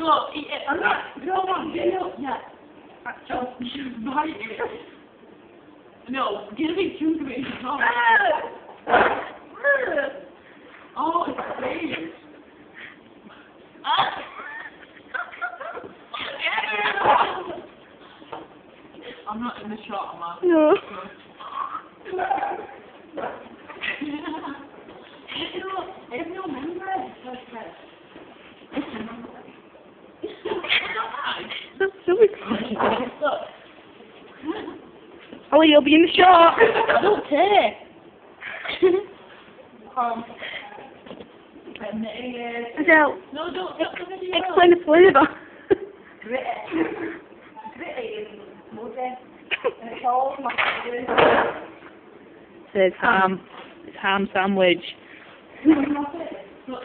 Look, eat it. I'm not. No, I'm getting up. Yeah. Just bite it. No, get a big chunk of it. No. Oh, it's weird. I'm not in the shot, am I? No. I have no memory. That's so exciting. Ollie, you'll be in the shot. I don't care. Adele, No, don't. explain the flavour. So it's ham. It's ham sandwich. Look,